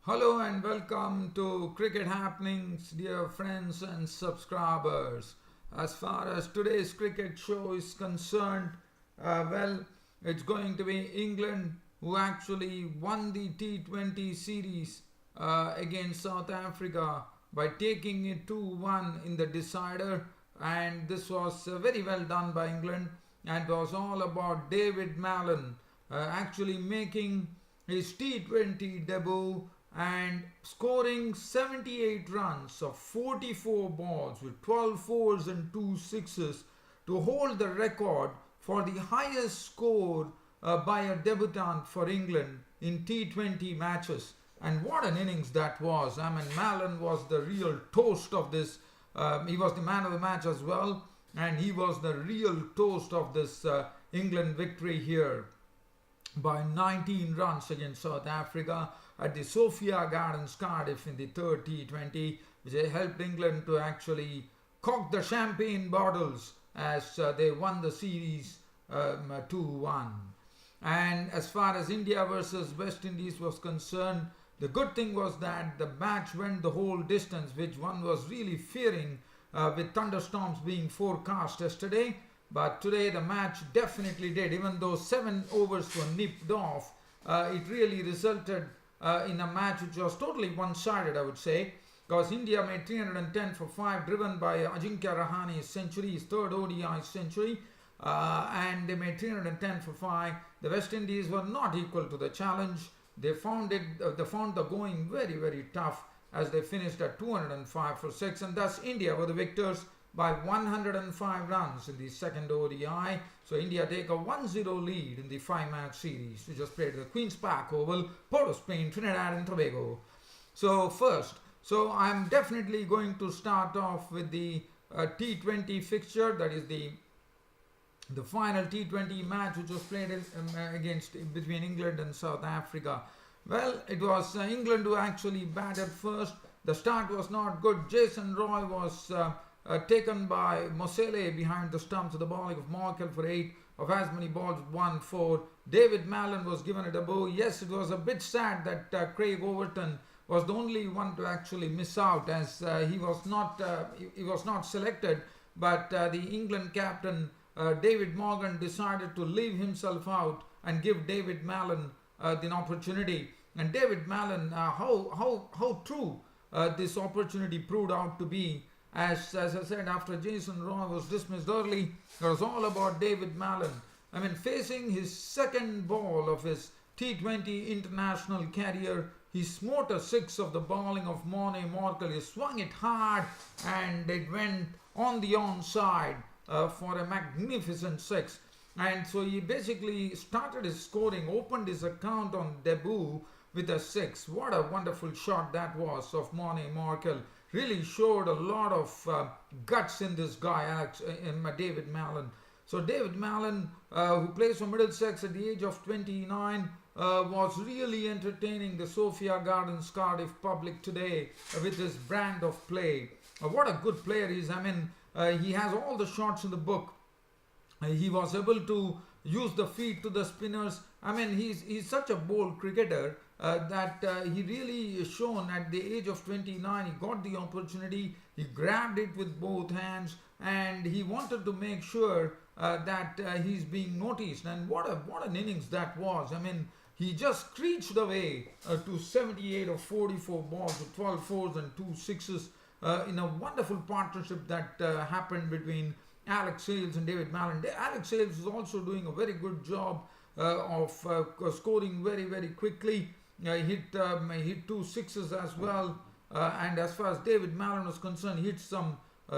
Hello and welcome to Cricket Happenings, dear friends and subscribers. As far as today's cricket show is concerned, it's going to be England who actually won the T20 series against South Africa by taking it 2-1 in the decider. And this was very well done by England, and was all about David Malan actually making his T20 debut and scoring 78 runs of 44 balls with 12 fours and 2 sixes to hold the record for the highest score by a debutant for England in T20 matches. And what an innings that was. I mean, Malan was the real toast of this. He was the man of the match as well, and he was the real toast of this England victory here by 19 runs against South Africa at the Sophia Gardens, Cardiff, in the third T20, which helped England to actually cock the champagne bottles as they won the series 2-1. And as far as India versus West Indies was concerned, the good thing was that the match went the whole distance, which one was really fearing with thunderstorms being forecast yesterday. But today the match definitely did. Even though 7 overs were nipped off, it really resulted in a match which was totally one-sided, I would say, because India made 310 for 5, driven by Ajinkya Rahane's century, his third ODI century, and they made 310 for 5. The West Indies were not equal to the challenge. They found the going very, very tough as they finished at 205 for 6, and thus India were the victors by 105 runs in the second ODI. So India take a 1-0 lead in the 5-match series, which was played at the Queen's Park Oval, Port of Spain, Trinidad and Tobago. So I'm definitely going to start off with the T20 fixture, that is the final T20 match which was played between England and South Africa. Well, it was England who actually batted first. The start was not good. Jason Roy was taken by Mosele behind the stumps of the bowling of Morkel for 8 of as many balls with 1-4. David Malan was given a debut. Yes, it was a bit sad that Craig Overton was the only one to actually miss out, as he was not selected. But the England captain David Morgan decided to leave himself out and give David Malan the opportunity. And David Malan, how true this opportunity proved out to be. As I said, after Jason Roy was dismissed early, it was all about David Malan. I mean, facing his second ball of his T20 international career, he smote a 6 of the bowling of Morne Morkel. He swung it hard and it went on the onside for a magnificent 6. And so he basically started his scoring, opened his account on debut with a 6. What a wonderful shot that was of Morne Morkel. Really showed a lot of guts in this guy, David Malan. So David Malan, who plays for Middlesex at the age of 29, was really entertaining the Sophia Gardens Cardiff public today with his brand of play. What a good player he is. I mean, he has all the shots in the book. He was able to use the feet to the spinners. I mean, he's such a bold cricketer that he really shown at the age of 29. He got the opportunity, he grabbed it with both hands, and he wanted to make sure that he's being noticed. And what an innings that was. I mean, he just screeched away to 78 of 44 balls with 12 fours and 2 sixes in a wonderful partnership that happened between Alex Hales and David Malan. Alex Hales is also doing a very good job of scoring very, very quickly. He hit 2 sixes as well. And as far as David Malan was concerned, he hit some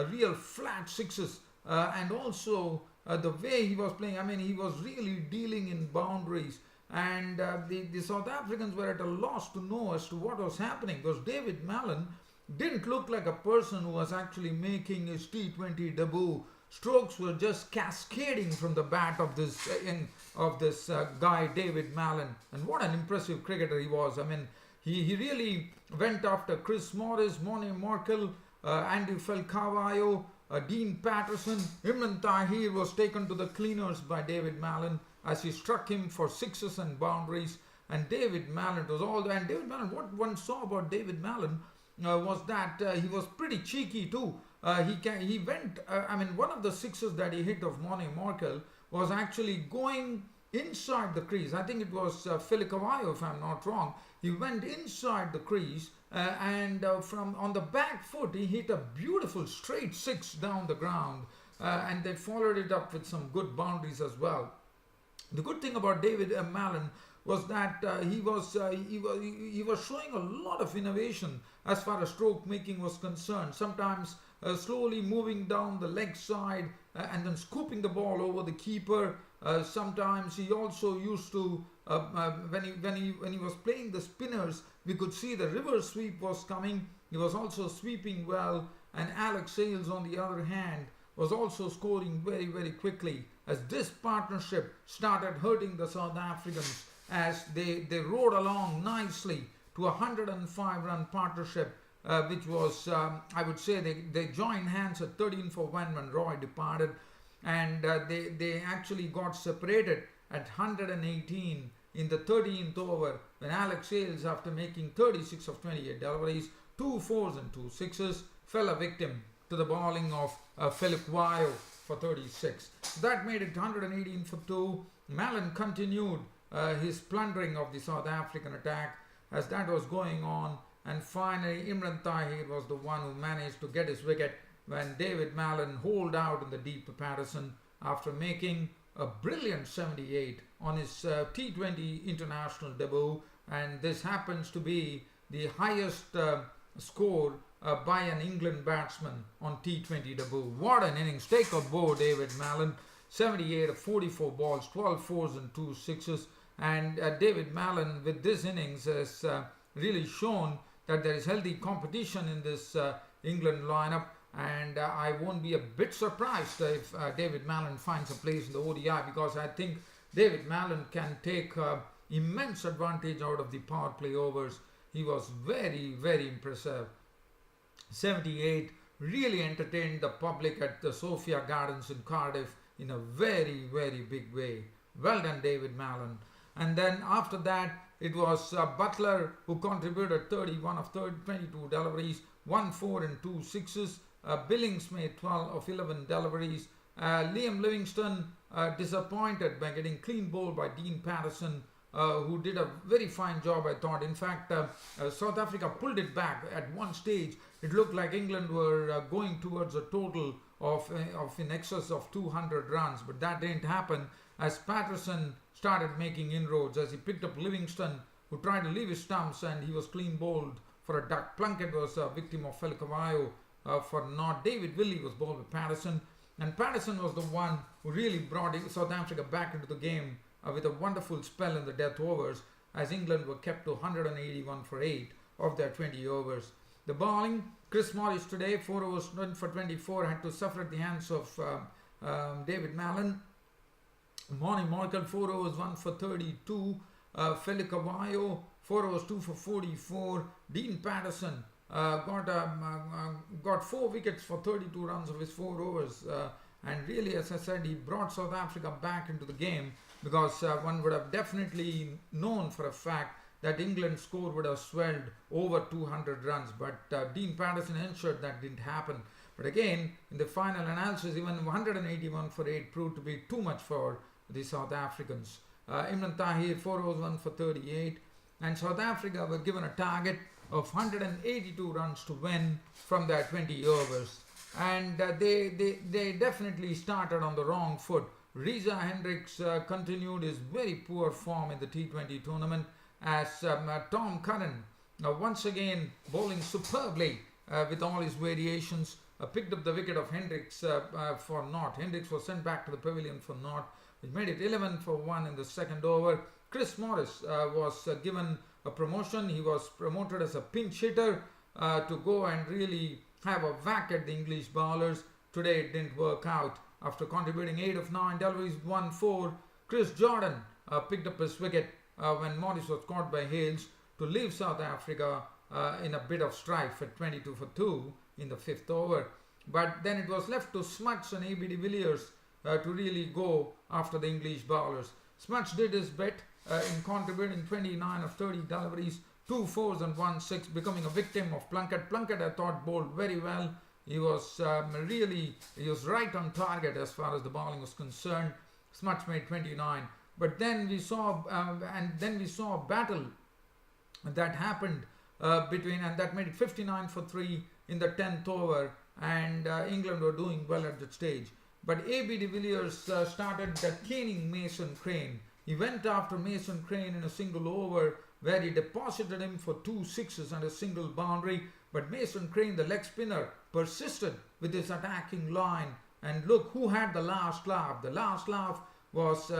real flat sixes. And also the way he was playing, I mean, he was really dealing in boundaries. And the South Africans were at a loss to know as to what was happening, because David Malan didn't look like a person who was actually making his T20 debut. Strokes were just cascading from the bat of this guy David Malan, and what an impressive cricketer he was. I mean, he really went after Chris Morris, Morne Morkel, Andy Falcaio, Dean Patterson. Imran Tahir was taken to the cleaners by David Malan as he struck him for sixes and boundaries. and David Malan was all and David Malan, what one saw about David Malan was that he was pretty cheeky too. He went, one of the sixes that he hit of Moni Markel was actually going inside the crease. I think it was Phil Cavallo, if I'm not wrong. He went inside the crease and from on the back foot he hit a beautiful straight six down the ground, and they followed it up with some good boundaries as well. The good thing about David Malan was that he was showing a lot of innovation as far as stroke making was concerned. Sometimes slowly moving down the leg side and then scooping the ball over the keeper. Sometimes he also used to when he was playing the spinners, we could see the reverse sweep was coming. He was also sweeping well, and Alex Sales on the other hand was also scoring very, very quickly, as this partnership started hurting the South Africans as they rode along nicely to a 105-run partnership, which was, I would say, they joined hands at 13 for 1 when Roy departed, and they actually got separated at 118 in the 13th over when Alex Sales, after making 36 of 28 deliveries, 2 fours and 2 sixes, fell a victim to the bowling of Philip Wyo for 36. That made it 118 for 2. Malan continued his plundering of the South African attack as that was going on, and finally Imran Tahir was the one who managed to get his wicket when David Malan holed out in the deep for Patterson after making a brilliant 78 on his T20 international debut, and this happens to be the highest score by an England batsman on T20 debut. What an innings. Take a bow, David Malan. 78 of 44 balls, 12 fours and 2 sixes. And David Malan with this innings has really shown that there is healthy competition in this England lineup. And I won't be a bit surprised if David Malan finds a place in the ODI, because I think David Malan can take immense advantage out of the power play overs. He was very, very impressive. 78 really entertained the public at the Sophia Gardens in Cardiff in a very, very big way. Well done, David Malan. And then after that, it was Butler who contributed 31 of 22 deliveries, 1 4 and 2 sixes. Billings made 12 of 11 deliveries. Liam Livingstone disappointed by getting clean bowled by Dean Patterson, who did a very fine job, I thought. In fact, South Africa pulled it back at one stage. It looked like England were going towards a total of in excess of 200 runs, but that didn't happen as Patterson started making inroads, as he picked up Livingstone, who tried to leave his stumps, and he was clean bowled for a duck. Plunkett was a victim of Phil Cavallo for not. David Willey was bowled with Patterson, and Patterson was the one who really brought South Africa back into the game with a wonderful spell in the death overs, as England were kept to 181 for 8 of their 20 overs. The bowling, Chris Morris today, 4 overs for 24, had to suffer at the hands of David Malan. Moni Markel, 4 overs, 1 for 32. Phil Cavallo, 4 overs, 2 for 44. Dean Patterson got 4 wickets for 32 runs of his 4 overs. And really, as I said, he brought South Africa back into the game, because one would have definitely known for a fact that England's score would have swelled over 200 runs. But Dean Patterson ensured that didn't happen. But again, in the final analysis, even 181 for 8 proved to be too much for the South Africans. Imran Tahir, 4 overs, 1 for 38. And South Africa were given a target of 182 runs to win from their 20 overs. And they definitely started on the wrong foot. Reza Hendricks continued his very poor form in the T20 tournament, as Tom Curran once again bowling superbly with all his variations, picked up the wicket of Hendricks for naught. Hendricks was sent back to the pavilion for naught, which made it 11 for 1 in the second over. Chris Morris was given a promotion. He was promoted as a pinch hitter to go and really have a whack at the English bowlers. Today it didn't work out. After contributing 8 of 9 deliveries, 1 4, Chris Jordan picked up his wicket when Morris was caught by Hales to leave South Africa in a bit of strife at 22 for 2 in the 5th over. But then it was left to Smuts and A.B. de Villiers to really go after the English bowlers. Smuts did his bit, in contributing 29 of 30 deliveries, 2 fours and 1 6, becoming a victim of Plunkett. Plunkett, I thought, bowled very well. He was he was right on target as far as the bowling was concerned. Smuts made 29. But then we saw, a battle that happened and that made it 59 for 3 in the 10th over, and England were doing well at that stage. But A.B. de Villiers started caning Mason Crane. He went after Mason Crane in a single over where he deposited him for 2 sixes and a single boundary. But Mason Crane, the leg spinner, persisted with his attacking line. And look who had the last laugh. The last laugh was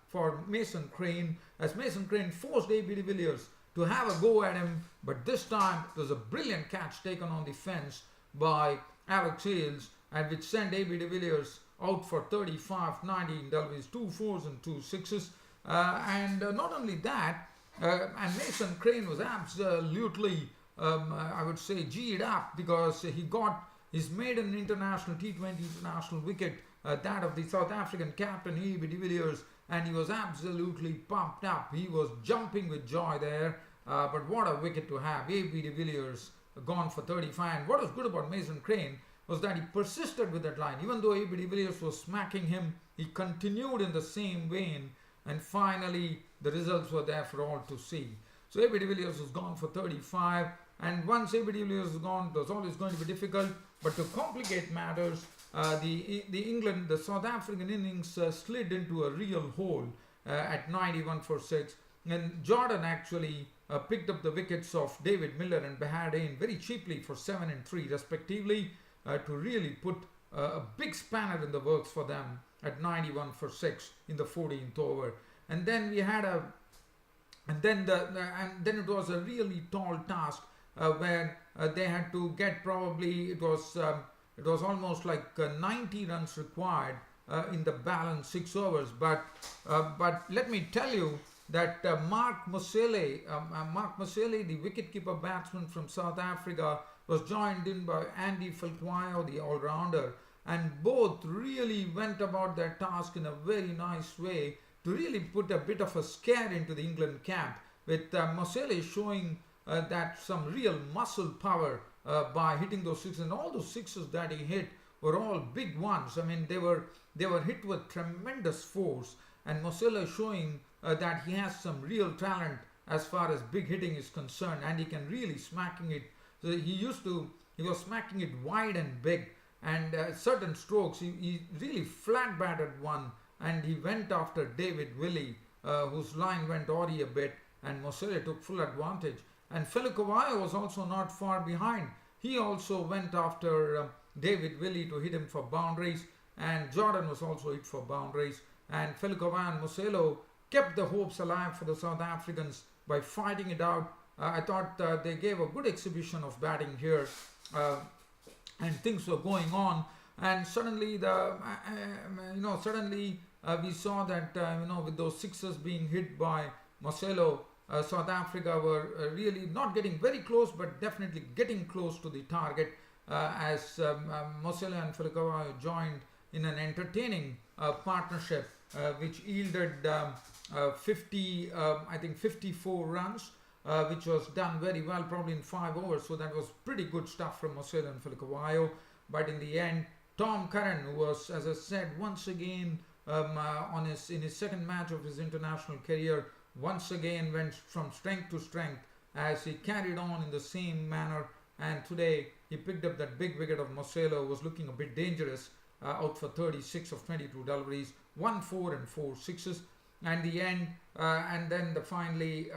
for Mason Crane, as Mason Crane forced A.B. de Villiers to have a go at him. But this time it was a brilliant catch taken on the fence by Alex Hales, and which sent A.B. de Villiers out for 35, 19 deliveries, 2 fours and 2 sixes. Not only that, and Mason Crane was absolutely, I would say, G'd up, because he got his maiden international T20 international wicket, that of the South African captain A.B. de Villiers, and he was absolutely pumped up. He was jumping with joy there. But what a wicket to have. A.B. de Villiers gone for 35. And what was good about Mason Crane was that he persisted with that line. Even though A.B. de Villiers was smacking him, he continued in the same vein. And finally, the results were there for all to see. So A.B. de Villiers was gone for 35. And once A.B. de Villiers was gone, it was always going to be difficult. But to complicate matters, the South African innings slid into a real hole at 91 for 6. And Jordan actually picked up the wickets of David Miller and Bahrain very cheaply for 7 and 3 respectively, to really put a big spanner in the works for them at 91 for 6 in the 14th over. And then we had and then it was a really tall task where they had to get, probably it was almost like 90 runs required in the balance 6 overs. But let me tell you that Mark Mosele, the wicketkeeper batsman from South Africa, was joined in by Andy Falquayo, the all-rounder, and both really went about their task in a very nice way to really put a bit of a scare into the England camp, with Mosele showing that some real muscle power by hitting those sixes, and all those sixes that he hit were all big ones. I mean, they were hit with tremendous force, and Mosele showing that he has some real talent as far as big hitting is concerned, and he can really smacking it. So he was smacking it wide and big, and certain strokes he really flat batted one, and he went after David Willey, whose line went awry a bit, and Mosele took full advantage. And Falquayo was also not far behind. He also went after David Willey to hit him for boundaries, and Jordan was also hit for boundaries. And Falquayo and Mosele kept the hopes alive for the South Africans by fighting it out. I thought they gave a good exhibition of batting here, and things were going on. And suddenly, we saw that with those sixes being hit by Mosele, South Africa were really not getting very close, but definitely getting close to the target, as Mosele and Falquayo joined in an entertaining partnership, which yielded 54 runs, which was done very well, probably in 5 overs. So that was pretty good stuff from Mosele and Falquayo. But in the end, Tom Curran, who was, as I said, once again in his second match of his international career, once again went from strength to strength as he carried on in the same manner. And today he picked up that big wicket of Mosele, who was looking a bit dangerous, out for 36 of 22 deliveries, 1 4 and 4 sixes. And the end, and then finally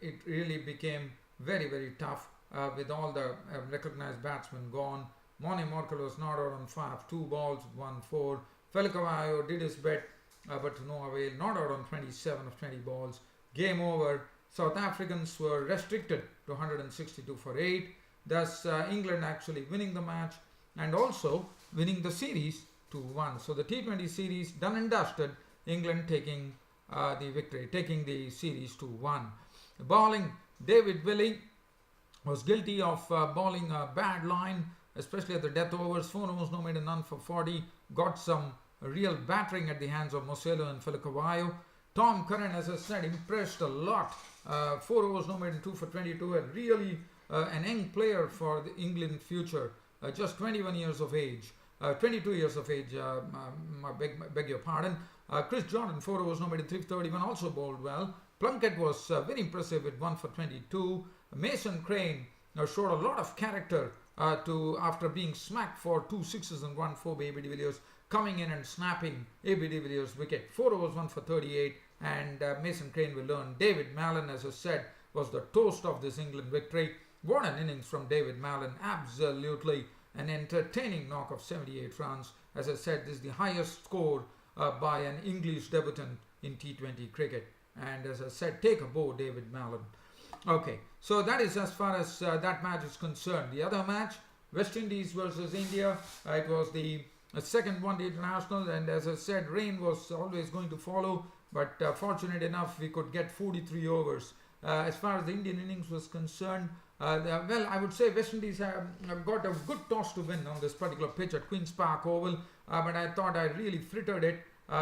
it really became very, very tough with all the recognized batsmen gone. Mone Morkel was not out on 5, 2 balls, 1 4. Falquayo did his bit, but to no avail, not out on 27 of 20 balls. Game over. South Africans were restricted to 162 for 8. Thus England actually winning the match and also winning the series 2-1. So the T20 series done and dusted, England taking the victory, taking the series 2-1. Bowling, David Willey was guilty of bowling a bad line, especially at the death overs. 4 overs, no made a none for 40. Got some a real battering at the hands of Moselo and Falcavayo. Tom Curran, as I said, impressed a lot. 4 overs, no more than 2 for 22. A really an young player for the England future. Just 21 years of age. 22 years of age, beg your pardon. Chris Jordan, 4 overs, no more than 3 for 31, also bowled well. Plunkett was very impressive with 1 for 22. Mason Crane showed a lot of character after being smacked for 2 sixes and 1 4 by AB de Villiers, coming in and snapping AB de Villiers' wicket. 4 overs, 1 for 38, and Mason Crane will learn. David Malan, as I said, was the toast of this England victory. What an innings from David Malan. Absolutely an entertaining knock of 78 runs. As I said, this is the highest score by an English debutant in T20 cricket. And as I said, take a bow, David Malan. Okay, so that is as far as that match is concerned. The other match, West Indies versus India, it was the second one-day international, and as I said, rain was always going to follow, but fortunate enough, we could get 43 overs. As far as the Indian innings was concerned, well, I would say West Indies have got a good toss to win on this particular pitch at Queen's Park Oval, but I thought I really frittered it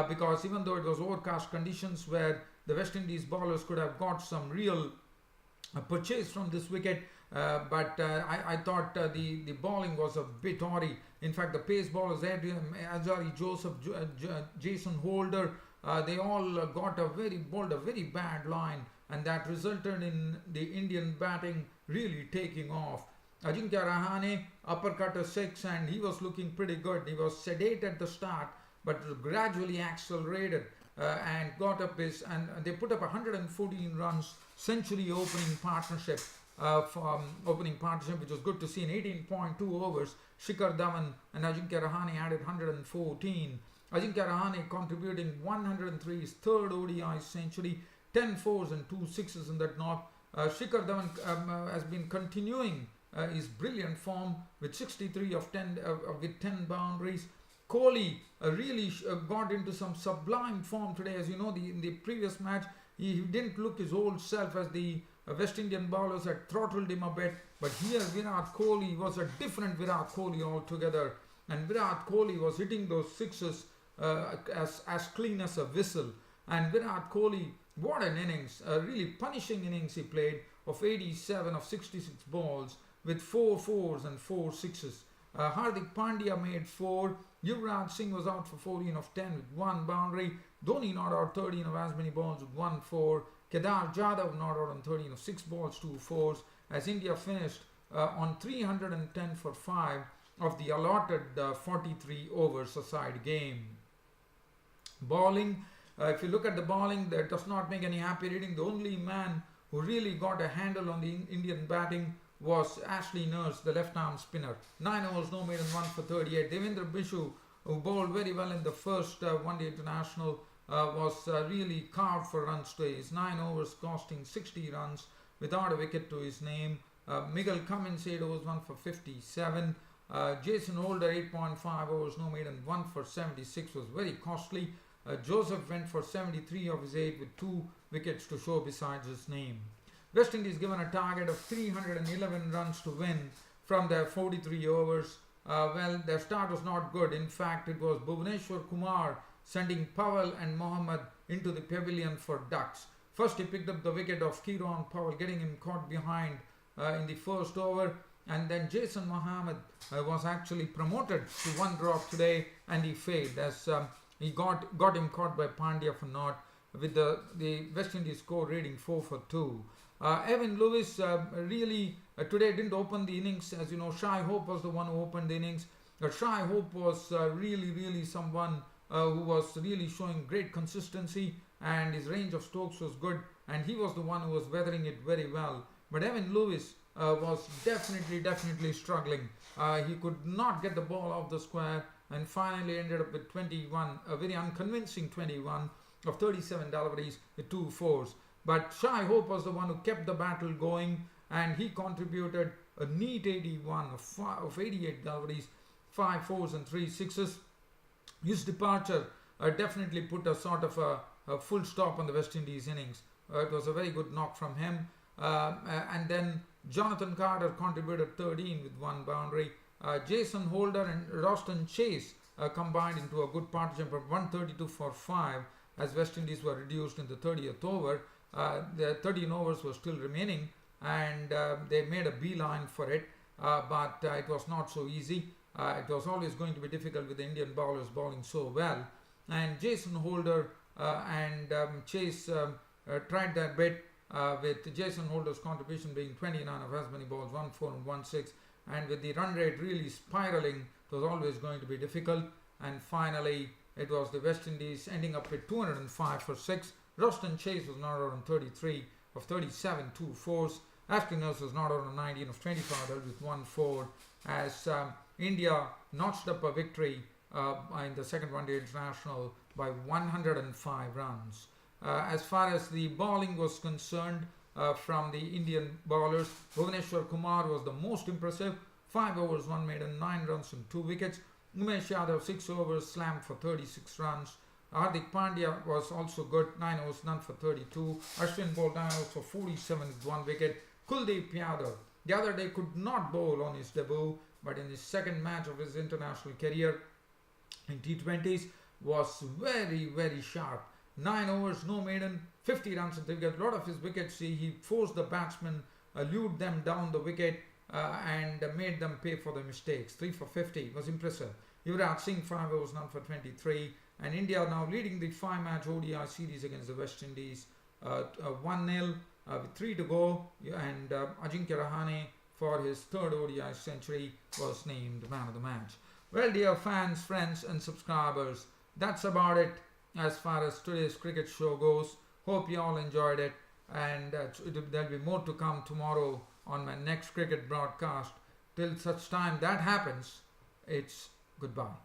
because even though it was overcast conditions where the West Indies bowlers could have got some real purchase from this wicket, but I thought the bowling was a bit awry. In fact, the pace bowlers, Ajari Joseph, Jason Holder, they all bowled a very bad line, and that resulted in the Indian batting really taking off. Ajinkya Rahane uppercut a 6, and he was looking pretty good. He was sedate at the start, but gradually accelerated and got up and they put up 114 runs, century opening partnership, which was good to see in 18.2 overs. Shikhar Dhawan and Ajinkya Rahane added 114. Ajinkya Rahane contributing 103, his third ODI century, 10 fours and 2 sixes in that knock. Shikhar Dhawan has been continuing his brilliant form with 63 of 10 with 10 boundaries. Kohli really got into some sublime form today. As you know, in the previous match, he didn't look his old self as the West Indian bowlers had throttled him a bit. But here, Virat Kohli was a different Virat Kohli altogether. And Virat Kohli was hitting those sixes as clean as a whistle. And Virat Kohli, what an innings, a really punishing innings he played of 87 of 66 balls with 4 fours and 4 sixes. Hardik Pandya made 4. Yuvraj Singh was out for 14 of 10 with 1 boundary. Dhoni not out 13 of as many balls with 1 4. Kedar Jadhav not out on 13 of 6 balls, 2 fours. As India finished on 310 for 5 of the allotted 43 overs aside game. Bowling, if you look at the bowling, that does not make any happy reading. The only man who really got a handle on the Indian batting was Ashley Nurse, the left-arm spinner. 9 overs, no more than 1 for 38. Devendra Bishu, who bowled very well in the first one-day international, was really carved for runs today. His 9 overs costing 60 runs without a wicket to his name. Miguel Cummins, 8 overs, 1 for 57. Jason Holder, 8.5 overs, no more than 1 for 76, was very costly. Joseph went for 73 of his 8 with 2 wickets to show besides his name. West Indies given a target of 311 runs to win from their 43 overs. Well, their start was not good. In fact, it was Bhuvneshwar Kumar sending Powell and Mohammad into the pavilion for ducks. First, he picked up the wicket of Kieron Powell, getting him caught behind in the first over. And then Jason Mohammad was actually promoted to 1 drop today, and he failed as he got him caught by Pandya for naught, with the West Indies score rating 4 for 2. Evan Lewis really today didn't open the innings. As you know, Shai Hope was the one who opened the innings. Shai Hope was really someone who was really showing great consistency, and his range of strokes was good, and he was the one who was weathering it very well. But Evan Lewis was definitely struggling. He could not get the ball off the square, and finally ended up with 21, a very unconvincing 21 of 37 deliveries with 2 fours. But Shai Hope was the one who kept the battle going, and he contributed a neat 81 of 88 deliveries, 5 fours and 3 sixes. His departure definitely put a sort of a full stop on the West Indies innings. It was a very good knock from him. And then Jonathan Carter contributed 13 with 1 boundary. Jason Holder and Roston Chase combined into a good partnership of 132 for 5 as West Indies were reduced in the 30th over. The 13 overs were still remaining, and they made a beeline for it, but it was not so easy. It was always going to be difficult with the Indian bowlers bowling so well. And Jason Holder and Chase tried their bit, with Jason Holder's contribution being 29 of as many balls, 1 4 and 1 6, and with the run rate really spiraling, it was always going to be difficult. And finally, it was the West Indies ending up with 205 for 6. Roston Chase was not out on 33 of 37, 2 fours. Ashley Nurse was not out on 19 of 25 with 1 4, as India notched up a victory in the second one-day international by 105 runs. As far as the bowling was concerned, from the Indian bowlers, Bhuvneshwar Kumar was the most impressive. 5 overs, 1 maiden, 9 runs and 2 wickets. Umesh Yadav 6 overs, slammed for 36 runs. Hardik Pandya was also good, 9 overs, none for 32. Ashwin bowled 9 overs for 47 with 1 wicket. Kuldeep Yadav the other day could not bowl on his debut, but in his second match of his international career in T20s was very, very sharp. 9 overs, no maiden, 50 runs and 3 wickets. A lot of his wickets, he forced the batsmen, lured them down the wicket, and made them pay for their mistakes. 3 for 50 was impressive. Yuvraj Singh 5 overs, none for 23. And India now leading the 5-match ODI series against the West Indies 1-0 with 3 to go. And Ajinkya Rahane, for his 3rd ODI century, was named man of the match. Well, dear fans, friends and subscribers, that's about it as far as today's cricket show goes. Hope you all enjoyed it, and there'll be more to come tomorrow on my next cricket broadcast. Till such time that happens, it's goodbye.